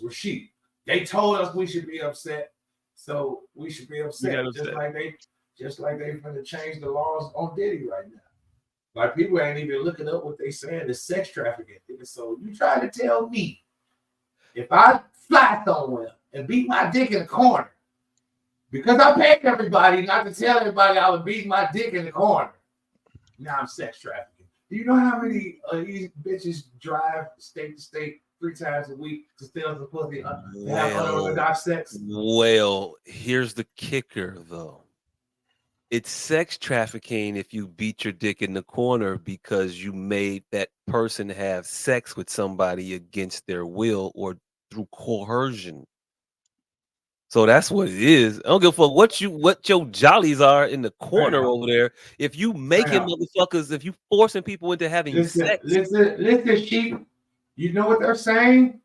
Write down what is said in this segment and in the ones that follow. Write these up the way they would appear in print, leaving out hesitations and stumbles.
We're sheep. They told us we should be upset, so we should be upset. Just like they finna change the laws on Diddy right now. Like people ain't even looking up what they saying is sex trafficking. So you try to tell me if I fly somewhere and beat my dick in the corner because I paid everybody not to tell everybody I was beating my dick in the corner, now I'm sex trafficking. Do you know how many of these bitches drive state to state 3 times a week to steal some pussy to have unorthodox sex? Well, here's the kicker, though. It's sex trafficking if you beat your dick in the corner because you made that person have sex with somebody against their will or through coercion. So that's what it is. I don't give a fuck what your jollies are in the corner over there. If you making motherfuckers, if you forcing people into having sex. Listen, sheep. You know what they're saying?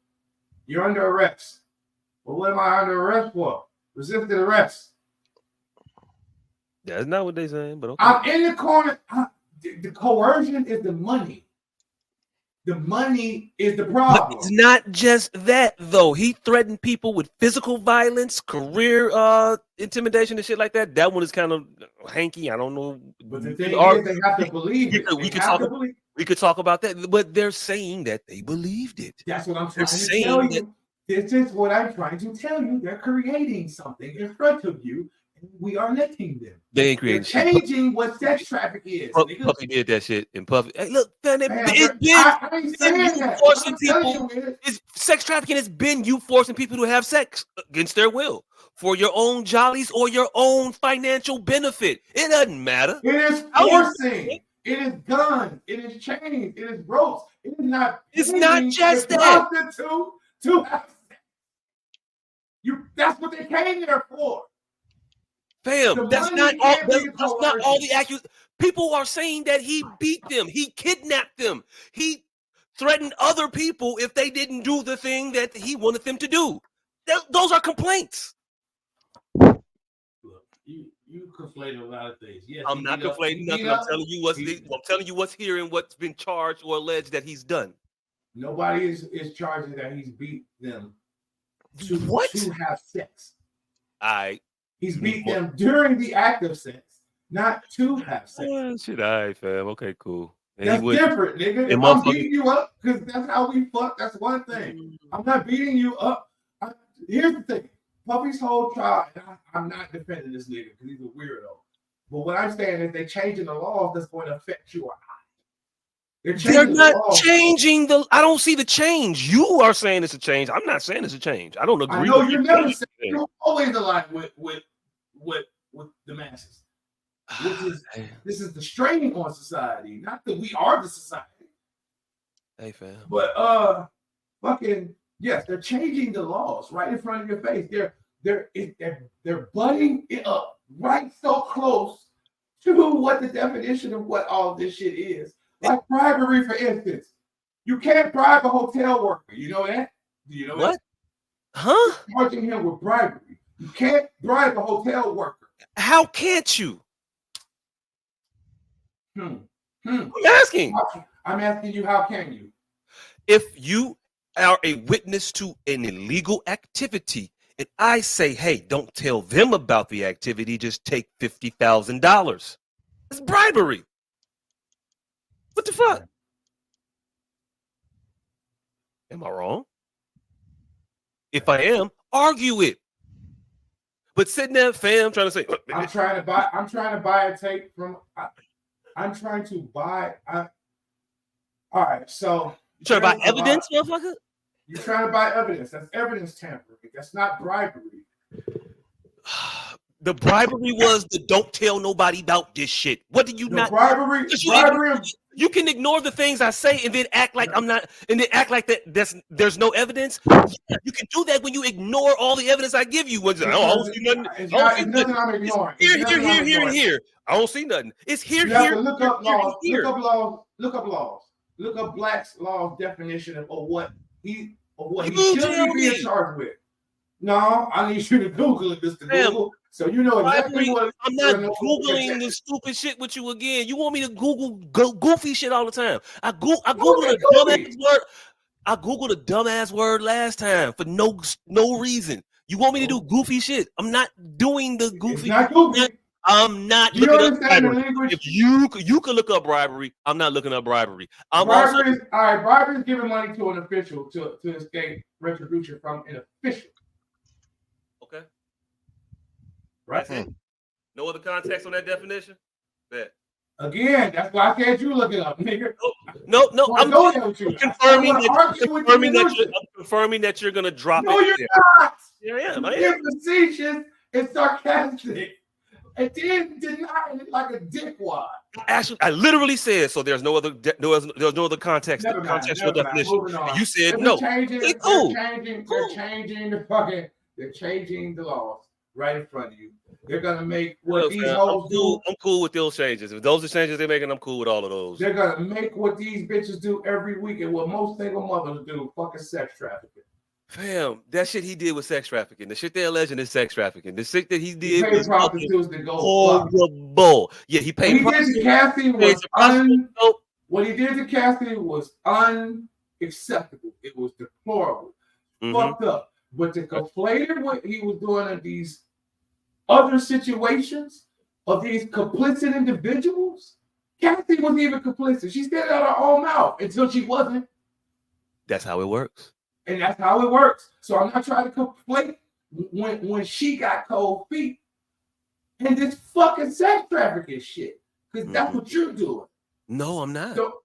You're under arrest. Well, what am I under arrest for? Resisted arrest. That's not what they're saying, but okay. I'm in the corner. The coercion is the money. The money is the problem. But it's not just that, though. He threatened people with physical violence, career intimidation, and shit like that. That one is kind of hanky. I don't know. But the thing is, they have to believe it. We could talk about that, but they're saying that they believed it. That's what I'm trying to tell you. This is what I'm trying to tell you. They're creating something in front of you. We are letting them. They ain't creating. They're changing what sex trafficking is. Puffy did that shit in Puffy. Hey, look, man, sex trafficking has been you forcing people to have sex against their will for your own jollies or your own financial benefit. It doesn't matter. It is forcing. It is guns. It is chains. It is ropes. It is not. It's not just that. To have sex. That's what they came there for. Fam, that's not all the accusations. People are saying that he beat them. He kidnapped them. He threatened other people if they didn't do the thing that he wanted them to do. Those are complaints. Look, you conflate a lot of things. Yes, I'm not conflating nothing. I'm telling you what's here and what's been charged or alleged that he's done. Nobody is charging that he's beat them to have sex. He's beat them during the act of sex, not to have sex. Shit, all right, fam. Okay, cool. And that's different, nigga. If I'm beating you up, because that's how we fuck, that's one thing. I'm not beating you up. Here's the thing. Puffy's whole trial, I'm not defending this nigga because he's a weirdo. But what I'm saying is they're changing the laws that's going to affect you or I. They're not changing I don't see the change. You are saying it's a change. I'm not saying it's a change. I don't agree. I know you're never saying you're always aligned with the masses. This is the strain on society. Not that we are the society. Hey fam. But fucking yes, they're changing the laws right in front of your face. They're butting it up right so close to what the definition of what all this shit is. Like bribery, for instance. You can't bribe a hotel worker. You know that? Do you know what? Huh? Charging him with bribery. You can't bribe a hotel worker. How can't you? I'm asking. I'm asking you, how can you? If you are a witness to an illegal activity, and I say, hey, don't tell them about the activity, just take $50,000. It's bribery. What the fuck? Am I wrong? If I am, argue it. But sitting there, fam, trying to say, I'm trying to buy a tape from. I'm trying to buy. All right, so you trying to buy evidence, motherfucker? You're trying to buy evidence. That's evidence tampering. That's not bribery. The bribery was the don't tell nobody about this shit. What do you not? Bribery. You can ignore the things I say and then act like I'm not, and then act like that there's no evidence. Yeah, you can do that when you ignore all the evidence I give you. I don't see nothing. I'm ignoring. Here, and here. I don't see nothing. It's here. Look up laws. Look up laws. Look up Black's law's definition of what he should be being charged with. No, I need you to Google it, Mr. Google. So you know exactly what. I'm not Googling the stupid shit with you again. You want me to Google goofy shit all the time. I Google a dumbass word. I googled a dumbass word last time for no reason. You want me to do goofy shit? I'm not doing the goofy. It's not goofy. I'm not Do you looking up understand bribery. the language? If you could look up bribery, I'm not looking up bribery. Bribery is giving money to an official to escape retribution from an official. Okay. Right. That's it. No other context on that definition? Bet. Again, that's why I said you look it up, nigga. No, I'm confirming that you're gonna drop it. No, you're not. Here I am. You're facetious and sarcastic. And then denying it like a dickwad. Actually, I literally said so. There's no other context. Never mind, contextual definition. And you said no. They're changing the laws right in front of you. They're gonna make what these hoes do. I'm cool with those changes. If those are changes they're making, I'm cool with all of those. They're gonna make what these bitches do every week and what most single mothers do: fucking sex trafficking. Fam, that shit he did with sex trafficking. The shit they're alleging is sex trafficking. The shit that he did was prostitutes to go horrible. Yeah, he paid. What he did to Cassidy was unacceptable. It was deplorable, fucked up. But to conflate what he was doing in these other situations of these complicit individuals, Cassidy wasn't even complicit. She said it out of her own mouth until she wasn't. That's how it works. And that's how it works. So I'm not trying to conflate when she got cold feet and this fucking sex trafficking shit. Because that's what you're doing. No, I'm not. So,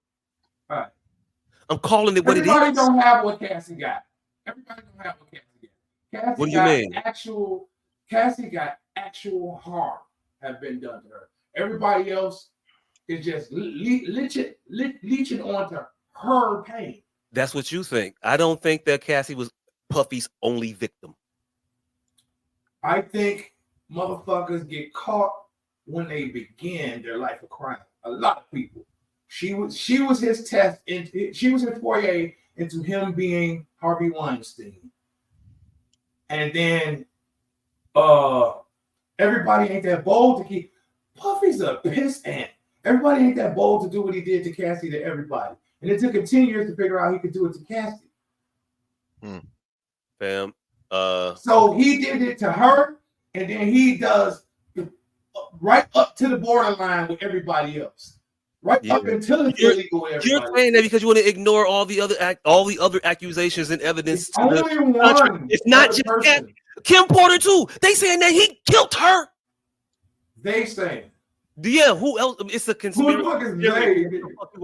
all right. I'm calling it what it is. Everybody don't have what Cassie got. Everybody don't have what Cassie got. What do you mean? Cassie got actual harm have been done to her. Everybody else is just leeching onto her pain. That's what you think. I don't think that Cassie was Puffy's only victim. I think motherfuckers get caught when they begin their life of crime. A lot of people. She was his test. She was his foyer into him being Harvey Weinstein. And then everybody ain't that bold to keep. Puffy's a piss ant. Everybody ain't that bold to do what he did to Cassie to everybody. And it took him 10 years to figure out he could do it to Cassie. Fam. So he did it to her, and then he does right up to the borderline with everybody else. Right up until it's illegal with everybody. You're saying that because you want to ignore all the other accusations and evidence. It's only one. It's not just Cassie. Kim Porter too. They saying that he killed her. They saying. Yeah, who else? It's a conspiracy. Who the fuck is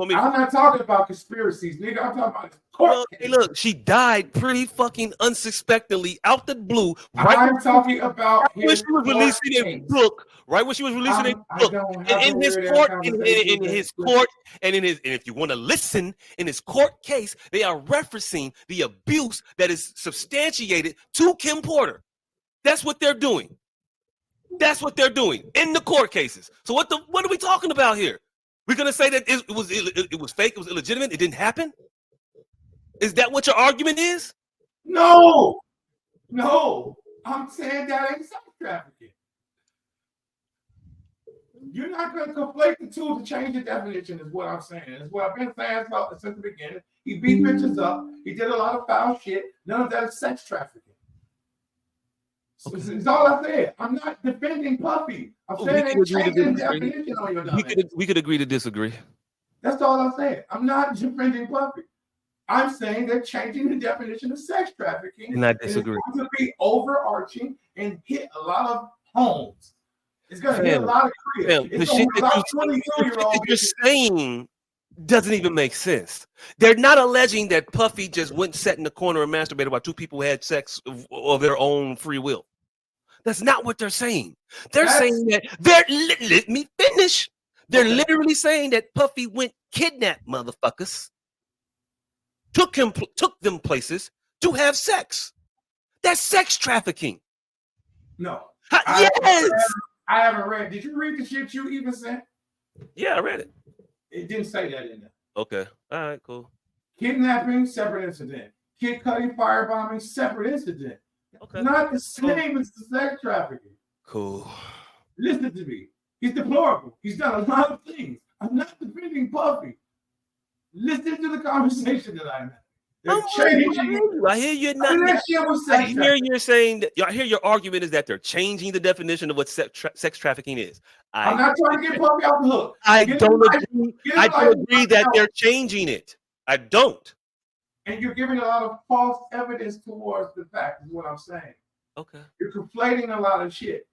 they? I'm not talking about conspiracies, nigga. I'm talking about court. Hey, look, she died pretty fucking unsuspectingly out the blue. I'm talking about when she was releasing a book. Right when she was releasing a book, in his court, and if you want to listen, in his court case, they are referencing the abuse that is substantiated to Kim Porter. That's what they're doing. That's what they're doing in the court cases. So what are we talking about here? We're gonna say that it was fake, it was illegitimate, it didn't happen? Is that what your argument is? No, I'm saying that ain't sex trafficking. You're not gonna conflate the two to change the definition, is what I'm saying. It's what I've been saying since the beginning. He beat bitches up, he did a lot of foul shit. None of that is sex trafficking. It's all I said. I'm not defending Puffy. I'm saying they changing the definition on your definition. We could agree to disagree. That's all I'm saying. I'm not defending Puffy. I'm saying they're changing the definition of sex trafficking. And I disagree. It's going to be overarching and hit a lot of homes. It's going to hit a lot of cribs. The shit that you're saying doesn't even make sense. They're not alleging that Puffy just went sat in the corner and masturbated while two people had sex of their own free will. That's not what they're saying. They're saying that let me finish. They're literally saying that Puffy went kidnap motherfuckers, took them places to have sex. That's sex trafficking. No. Yes. I haven't read. Did you read the shit you even sent? Yeah, I read it. It didn't say that in there. Okay. All right, cool. Kidnapping, separate incident. Kid Cudi firebombing, separate incident. Okay. Not the same as the sex trafficking. Cool. Listen to me. He's deplorable. He's done a lot of things. I'm not defending Puffy. Listen to the conversation that I'm having. They're changing. I hear you. Not. I hear you're saying that. I hear your argument is that they're changing the definition of what sex trafficking is. I'm not trying to get Puffy off the hook. I don't agree. I don't agree that they're changing it. I don't. And you're giving a lot of false evidence towards the fact, is what I'm saying. Okay. You're conflating a lot of shit.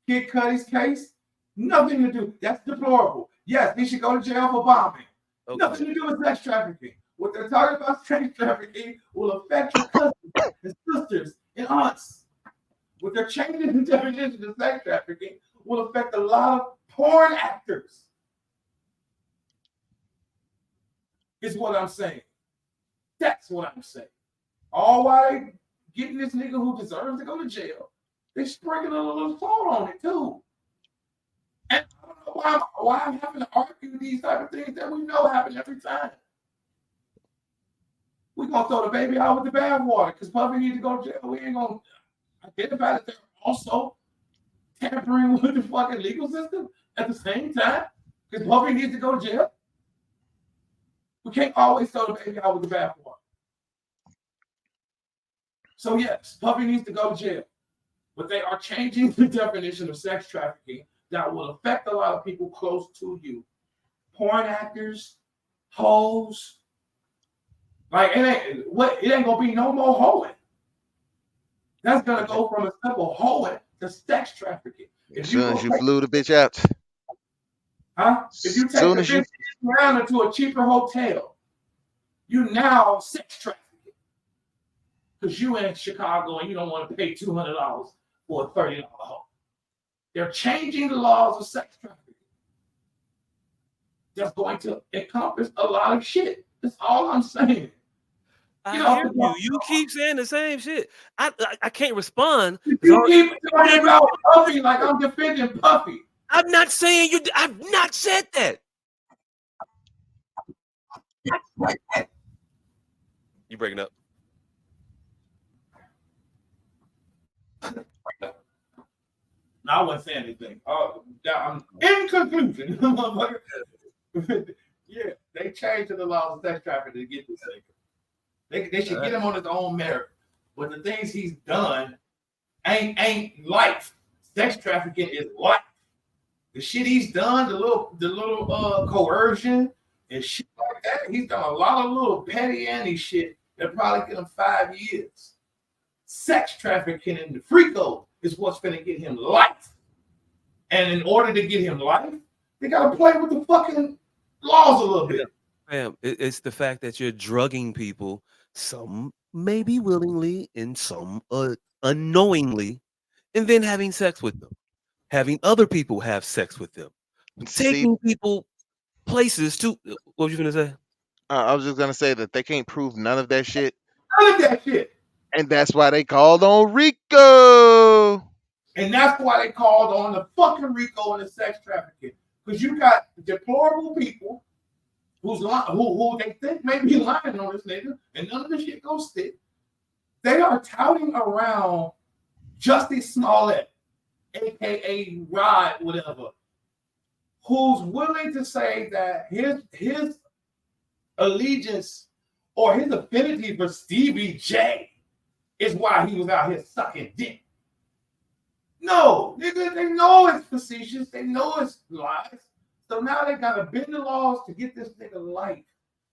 Kid Cudi's case, nothing to do. That's deplorable. Yes, he should go to jail for bombing. Okay. Nothing to do with sex trafficking. What they're talking about sex trafficking will affect your cousins and sisters and aunts. What they're changing the definition of sex trafficking will affect a lot of porn actors. Is what I'm saying. That's what I'm saying. All while they getting this nigga who deserves to go to jail, they sprinkling a little salt on it too. And I don't know why I'm having to argue these type of things that we know happen every time. We're gonna throw the baby out with the bathwater because Puffy needs to go to jail. We ain't gonna identify that they're also tampering with the fucking legal system at the same time because Puffy needs to go to jail. We can't always throw the baby out with the bathwater. So yes, Puffy needs to go to jail. But they are changing the definition of sex trafficking that will affect a lot of people close to you. Porn actors, hoes. Like it ain't gonna be no more hoeing. That's gonna go from a simple hoeing to sex trafficking. As soon as you flew the bitch out. Huh? If you take the bitch around into a cheaper hotel, you now sex trafficking. Because you in Chicago and you don't want to pay $200 for a $30 home. They're changing the laws of sex trafficking. That's going to encompass a lot of shit. That's all I'm saying. I hear you. You keep saying the same shit. I can't respond. You keep talking about Puffy like I'm defending Puffy. I'm not saying you. I've not said that. You breaking up? No, I wasn't saying anything. In conclusion, yeah, they changed the laws of sex trafficking to get this thing. They should get him on his own merit. But the things he's done ain't life. Sex trafficking is life. The shit he's done, the little coercion and shit like that, he's done a lot of little petty anti shit that probably get him 5 years. Sex trafficking and the freako is what's going to get him life. And in order to get him life, they got to play with the fucking laws a little bit. Fam, it's the fact that you're drugging people, some maybe willingly and some unknowingly, and then having sex with them. Having other people have sex with them. Taking people places to. What were you going to say? I was just going to say that they can't prove none of that shit. None of that shit. And that's why they called on Rico. And that's why they called on the fucking Rico and the sex trafficking. Because you got deplorable people who they think may be lying on this nigga, and none of this shit goes stick. They are touting around Jussie Smollett, aka Rod, whatever, who's willing to say that his allegiance or his affinity for Stevie J is why he was out here sucking dick. No, nigga, they know it's facetious. They know it's lies. So now they got to bend the laws to get this nigga life.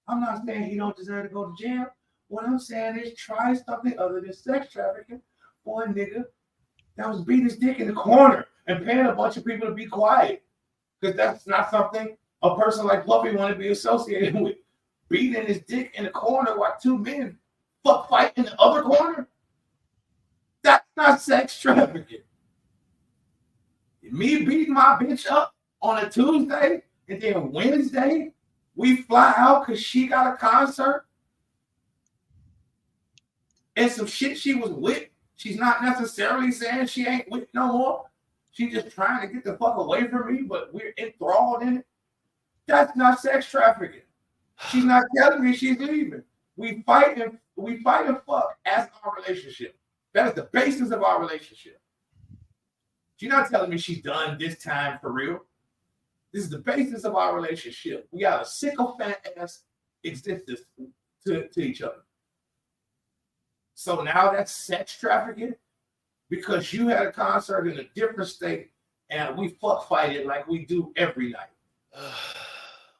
I'm not saying he don't deserve to go to jail. What I'm saying is try something other than sex trafficking for a nigga that was beating his dick in the corner and paying a bunch of people to be quiet. Because that's not something a person like Puffy want to be associated with. Beating his dick in the corner while two men fight in the other corner. That's not sex trafficking. Me beating my bitch up on a Tuesday and then Wednesday we fly out because she got a concert and some shit she was with. She's not necessarily saying she ain't with no more. She's just trying to get the fuck away from me, but we're enthralled in it. That's not sex trafficking. She's not telling me she's leaving. We fight and fuck as our relationship. That is the basis of our relationship. She's not telling me she's done this time for real. This is the basis of our relationship. We got a sycophant ass existence to each other. So now that's sex trafficking because you had a concert in a different state and we fuck fight it like we do every night.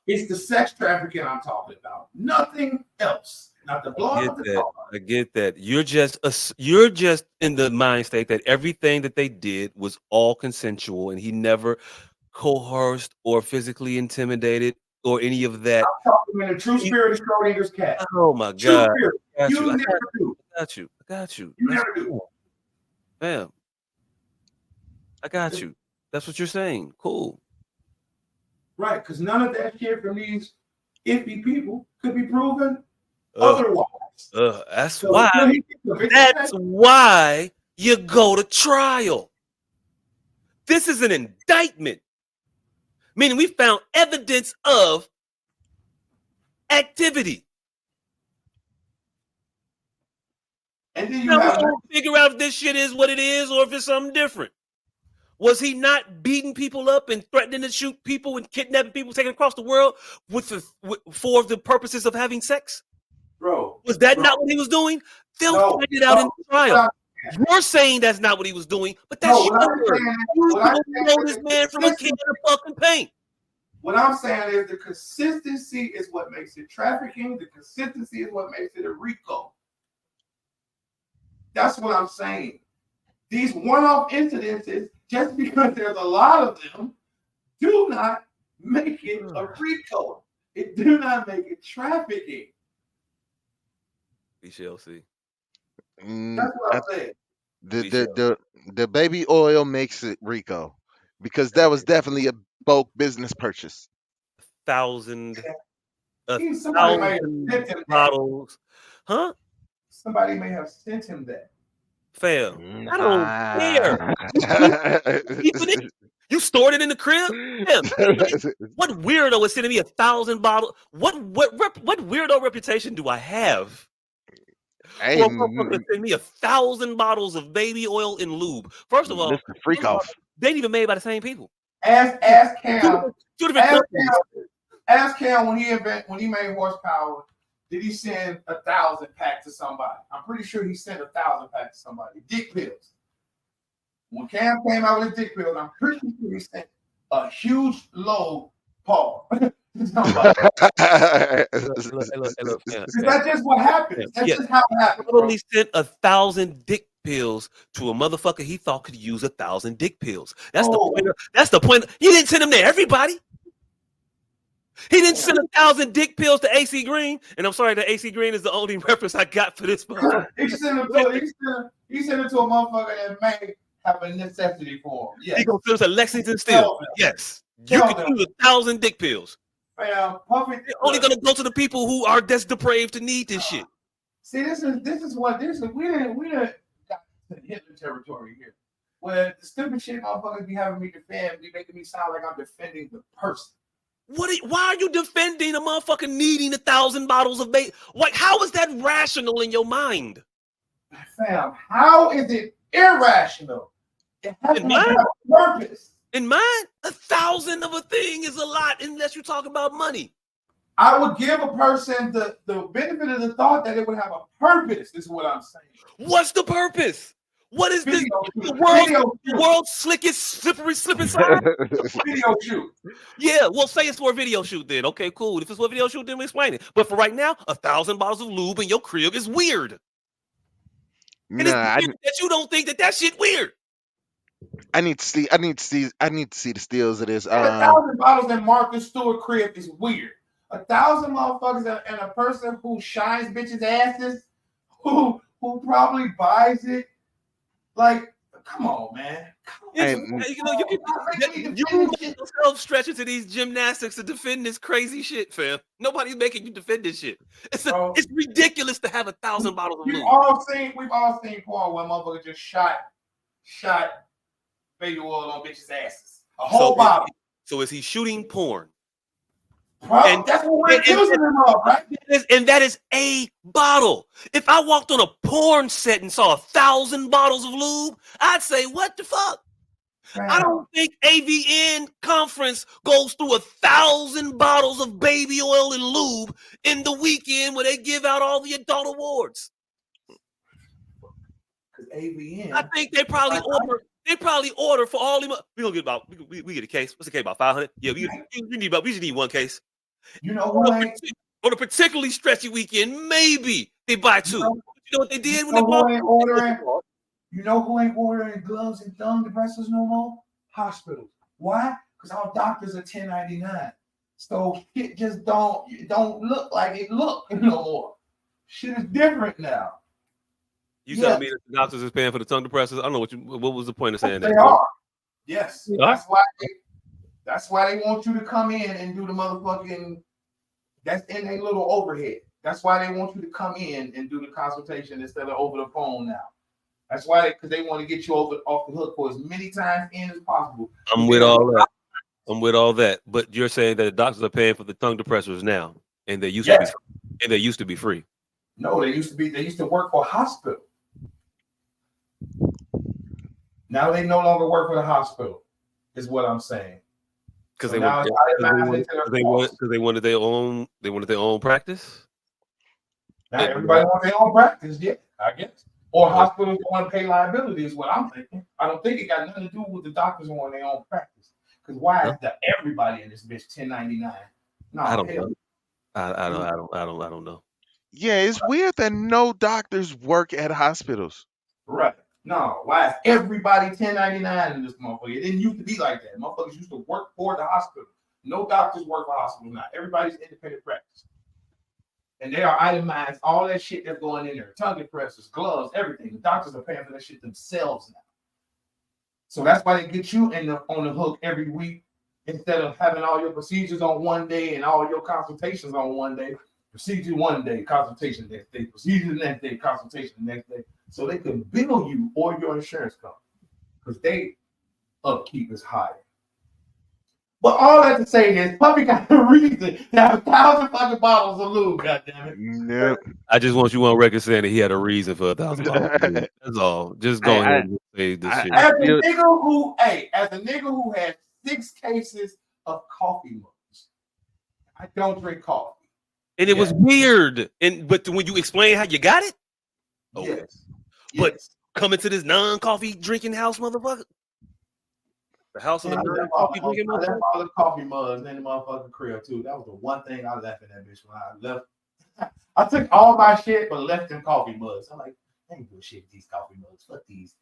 It's the sex trafficking I'm talking about. Nothing else. Not the blowing up the car. I get that. You're just in the mind state that everything that they did was all consensual, and he never coerced or physically intimidated or any of that. I'm talking in the true spirit of Schrodinger's cat. Oh my God! I got you. You never do. Bam. I got you. That's what you're saying. Cool. Right, because none of that shit from these iffy people could be proven otherwise. That's why you go to trial. This is an indictment, meaning we found evidence of activity. And then you have to figure out if this shit is what it is or if it's something different. Was he not beating people up and threatening to shoot people and kidnapping people, taking across the world for the purposes of having sex? Bro, was that not what he was doing? They'll find it out in the trial. You're saying that's not what he was doing, but that's your word. You know this man from a can of fucking paint. What I'm saying is the consistency is what makes it trafficking. The consistency is what makes it a RICO. That's what I'm saying. These one-off incidences, just because there's a lot of them, do not make it a RICO. It do not make it trafficking. We shall see. That's what I'm saying. The baby oil makes it RICO because that was definitely a bulk business purchase. 1,000 bottles, huh? Somebody may have sent him that. Fam, I don't care. You stored it in the crib? What weirdo is sending me 1,000 bottles? What weirdo reputation do I have? Hey, send me 1,000 bottles of baby oil and lube. First of all, freak off. They ain't even made by the same people. Ask C.A.M. Ask C.A.M. when he made Horsepower. Did he send 1,000 packs to somebody? I'm pretty sure he sent 1,000 packs to somebody. Dick pills. When C.A.M. came out with his dick pills, I'm pretty sure he sent a huge load, Paul. Is that just what happens? That's just how it happens. He only sent 1,000 dick pills to a motherfucker he thought could use 1,000 dick pills. That's the point. That's the point. He didn't send them to everybody. He didn't send 1,000 dick pills to AC Green, and I'm sorry, the AC Green is the only reference I got for this. He sent it to a motherfucker that may have a necessity for him. Yes. He gonna send us to Lexington Steel. Yes, you can use 1,000 dick pills. Man, They're only gonna go to the people who are that's depraved to need this shit. See, this is we didn't got to Hitler territory here. Where the stupid shit motherfuckers be having me defend, be making me sound like I'm defending the person. Why are you defending a motherfucker needing 1,000 bottles of bait? Like, how is that rational in your mind? Fam, how is it irrational? It has to have a purpose. In mine, 1,000 of a thing is a lot unless you talk about money. I would give a person the benefit of the thought that it would have a purpose, is what I'm saying. What's the purpose? What is this? The world's slickest, slippery side? Video shoot. Yeah, well, say it's for a video shoot then. Okay, cool. If it's for a video shoot, then we explain it. But for right now, 1,000 bottles of lube in your crib is weird. And it's weird that you don't think that shit weird. I need to see the steals of this. 1,000 bottles in Martha Stewart crib is weird. 1,000 motherfuckers and a person who shines bitches' asses, who probably buys it. Like, come on, man. You make yourself stretch into these gymnastics to defend this crazy shit, fam. Nobody's making you defend this shit. It's ridiculous to have 1,000 bottles of lube. We've all seen porn where motherfuckers just shot baby oil on bitches' asses. A whole bottle. So is he shooting porn? And that's what we're accusing him of, right? And that is a bottle. If I walked on a porn set and saw 1,000 bottles of lube, I'd say, what the fuck? Man. I don't think AVN conference goes through 1,000 bottles of baby oil and lube in the weekend where they give out all the adult awards. AVN. I think they probably order. They probably order for all them. We gonna get about. We get a case. What's the case? About 500. Yeah, we need about. We just need one case. You know who ain't on a particularly stretchy weekend? Maybe they buy two. You know what they did when they who bought? Ain't ordering? You know who ain't ordering gloves and thumb depressors no more? Hospitals. Why? Because our doctors are 1099. So shit just don't look like it look no more. Shit is different now. You telling me that the doctors is paying for the tongue depressors? I don't know what was the point of saying they that? They are. Yes. That's why they want you to come in and do the motherfucking. That's in a little overhead. That's why they want you to come in and do the consultation instead of over the phone now. That's why, because they want to get you off the hook for as many times in as possible. I'm with all that. But you're saying that the doctors are paying for the tongue depressors now, and they used to be free. No, they used to work for a hospital. Now they no longer work for the hospital, is what I'm saying. Because they wanted their own practice. Now everybody wants their own practice, yeah, I guess. Or hospitals want to pay liability is what I'm thinking. I don't think it got nothing to do with the doctors wanting their own practice. Because why is everybody in this bitch 1099? No, I don't know. I don't know. Yeah, it's weird that no doctors work at hospitals. Right. No, why is everybody 1099 in this motherfucker? It didn't used to be like that. Motherfuckers used to work for the hospital. No doctors work for hospitals now. Everybody's independent practice. And they are itemized, all that shit that's going in there. Tongue depressors, gloves, everything. The doctors are paying for that shit themselves now. So that's why they get you on the hook every week instead of having all your procedures on one day and all your consultations on one day. Procedure one day, consultation next day, procedure the next day, consultation the next day. So they can bill you or your insurance company because they upkeep is higher. But all that to say is, Puppy got a reason to have 1,000 fucking bottles of lube. Goddammit! Nope. I just want you on record saying that he had a reason for 1,000 bottles. That's all. Just go ahead and say this shit. As a nigga who had 6 cases of coffee mugs, I don't drink coffee. And it was weird. But when you explain how you got it, okay. But coming to this non-coffee drinking house, motherfucker. The house of the non-coffee drinking motherfucker. I left all the coffee mugs in the motherfucking crib too. That was the one thing I left in that bitch when I left. I took all my shit but left them coffee mugs. I'm like, I ain't doing shit with these coffee mugs. Fuck these.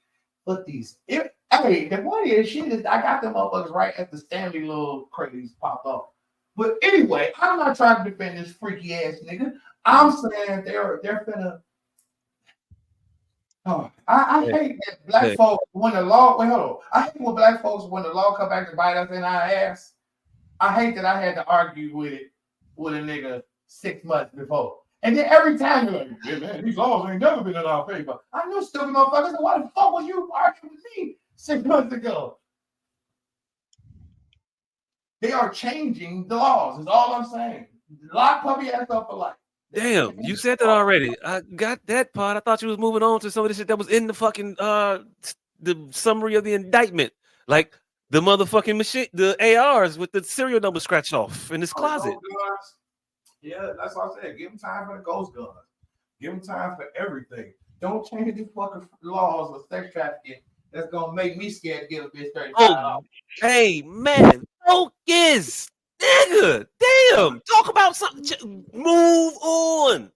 Hey, the funniest shit is I got them motherfuckers right at the Stanley little crates popped up. But anyway, I'm not trying to defend this freaky ass nigga. I'm saying they're finna. Oh, I hate that black folks when the law. Wait, hold on. I hate when black folks when the law come back to bite us in our ass. I hate that I had to argue with a nigga 6 months before. And then every time you're like, yeah, man, these laws ain't never been in our favor. I know, stupid motherfuckers. Why the fuck was you arguing with me 6 months ago? They are changing the laws, is all I'm saying. Lock Puppy ass up for life. Damn, you said that already. I got that part. I thought you was moving on to some of the shit that was in the fucking the summary of the indictment. Like the motherfucking machine, the ARs with the serial number scratched off in his closet. Yeah, that's what I said. Give him time for the ghost guns. Give him time for everything. Don't change the fucking laws of sex trafficking. That's gonna make me scared to get a bitch $35. Oh, hey man, focus, nigga. Damn, talk about something. Move on.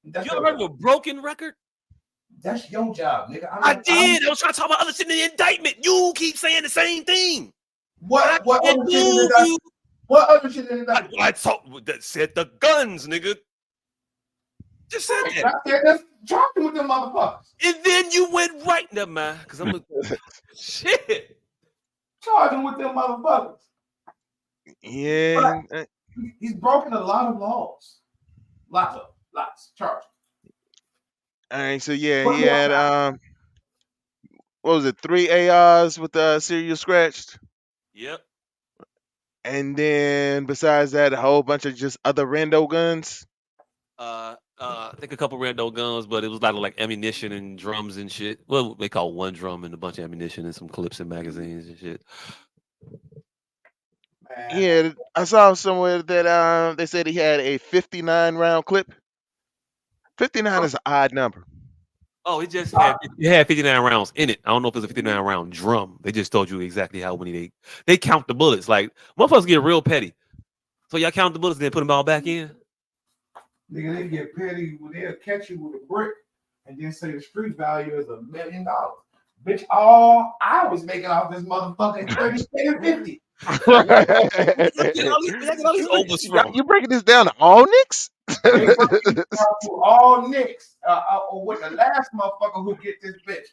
You ever heard of a broken record? That's your job, nigga. I did. I was trying to talk about other shit in the indictment. You keep saying the same thing. What other shit in the indictment? What other shit in the indictment? I talked that said the guns, nigga. Just said that. That's dropping with them motherfuckers. And then you went right, never mind, because I'm a shit. Charging with them motherfuckers. Yeah. He's broken a lot of laws. Lots. Charging. All right, so yeah, he had what was it, 3 ARs with the serial scratched? Yep. And then besides that, a whole bunch of just other rando guns. I think a couple rando guns, but it was like ammunition and drums and shit. Well, they call one drum and a bunch of ammunition and some clips and magazines and shit. Yeah, I saw somewhere that they said he had a 59 round clip. 59 is an odd number. Oh, it had 59 rounds in it. I don't know if it's a 59 round drum. They just told you exactly how many they count the bullets. Like motherfuckers get real petty. So y'all count the bullets and then put them all back in. Nigga, they get petty when they'll catch you with a brick and then say the street value is $1 million. Bitch, all I was making off this motherfucking 30, 50. You breaking this down to all nicks? They breaking down to all nicks. Or what the last motherfucker who get this bitch.